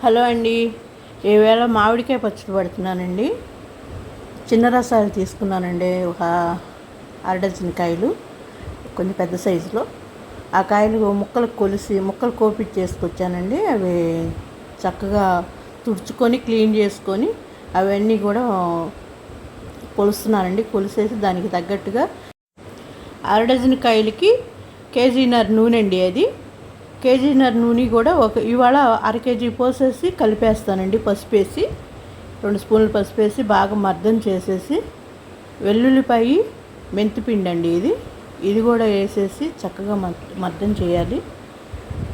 Hello అండి. ఈవేళ మామిడికాయ పచ్చడి పడుతున్నానండి. చిన్న రసాలు తీసుకున్నానండి, ఒక అరడజన్ కాయలు, కొంచెం పెద్ద సైజులో. ఆ కాయలు ముక్కలు కోపిచ్చేసుకొచ్చానండి. అవి చక్కగా తుడుచుకొని క్లీన్ చేసుకొని అవన్నీ కూడా కొలుస్తున్నానండి. కొలిసేసి దానికి తగ్గట్టుగా అరడజన్ కాయలకి కేజీన్నర నూనె అండి. అది కేజీన్నర నూనె కూడా ఇవాళ అరకేజీ పోసేసి కలిపేస్తానండి. పసుపు వేసి 2 స్పూన్లు పసుపు వేసి బాగా మర్దన చేసేసి, వెల్లుల్లిపాయి మెంతిపిండి అండి ఇది కూడా వేసేసి చక్కగా మర్దన చేయాలి.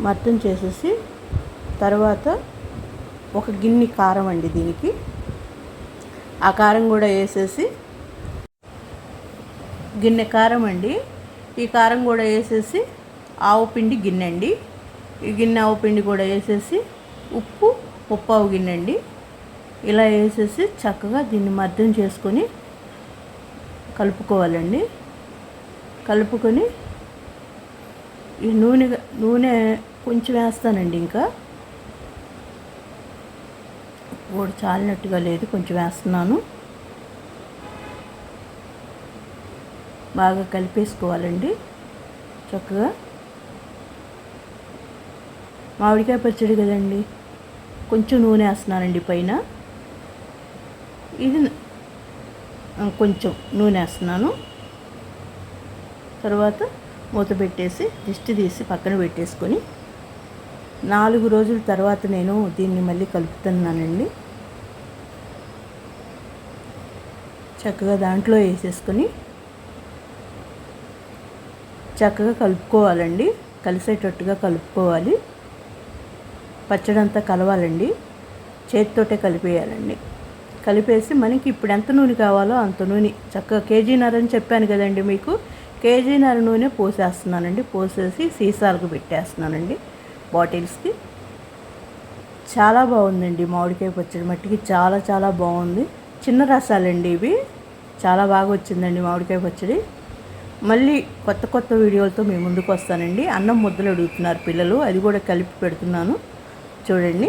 మర్దన చేసేసి తర్వాత ఒక గిన్నె కారం అండి, దీనికి ఆ కారం కూడా వేసేసి, గిన్నె కారం అండి, ఈ కారం కూడా వేసేసి, ఆవు పిండి గిన్నె అండి, ఈ గిన్నె ఆవు పిండి కూడా వేసేసి, ఉప్పు ముప్పావు గిన్నె అండి, ఇలా వేసేసి చక్కగా దీన్ని మర్దన చేసుకొని కలుపుకోవాలండి. కలుపుకొని ఈ నూనె కొంచెం వేస్తానండి. ఇంకా కూడా చాలినట్టుగా లేదు, కొంచెం వేస్తున్నాను. బాగా కలిపేసుకోవాలండి. చక్కగా మామిడికాయ పచ్చడి కదండి, కొంచెం నూనె వేస్తున్నానండి పైన. ఇది కొంచెం నూనె వేస్తున్నాను. తర్వాత మూత పెట్టేసి దిష్టి తీసి పక్కన పెట్టేసుకొని 4 రోజుల తర్వాత నేను దీన్ని మళ్ళీ కలుపుతున్నానండి. చక్కగా దాంట్లో వేసేసుకొని చక్కగా కలుపుకోవాలండి. కలిసేటట్టుగా కలుపుకోవాలి. పచ్చడి అంతా కలవాలండి. చేతితోటే కలిపేయాలండి. కలిపేసి మనకి ఇప్పుడు ఎంత నూనె కావాలో అంత నూనె, చక్కగా కేజీన్నర అని చెప్పాను కదండి మీకు, కేజీన్నర నూనె పోసేస్తున్నానండి. పోసేసి సీసాలకు పెట్టేస్తున్నానండి, బాటిల్స్కి. చాలా బాగుందండి మామిడికాయ పచ్చడి, మట్టికి చాలా చాలా బాగుంది. చిన్న రసాలండి ఇవి. చాలా బాగా వచ్చిందండి మామిడికాయ పచ్చడి. మళ్ళీ కొత్త వీడియోలతో మీ ముందుకు వస్తానండి. అన్నం ముద్దలు అడుగుతున్నారు పిల్లలు, అది కూడా కలిపి పెడుతున్నాను చూడండి.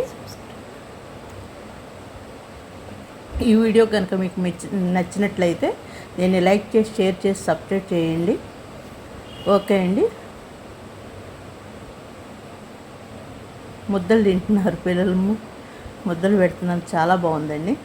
ఈ వీడియో కనుక మీకు నచ్చినట్లయితే నేను లైక్ చేసి, షేర్ చేసి, సబ్స్క్రైబ్ చేయండి. ఓకే అండి. ముద్దలు తింటున్నారు పిల్లలు, ముద్దలు పెడుతున్నాను. చాలా బాగుందండి.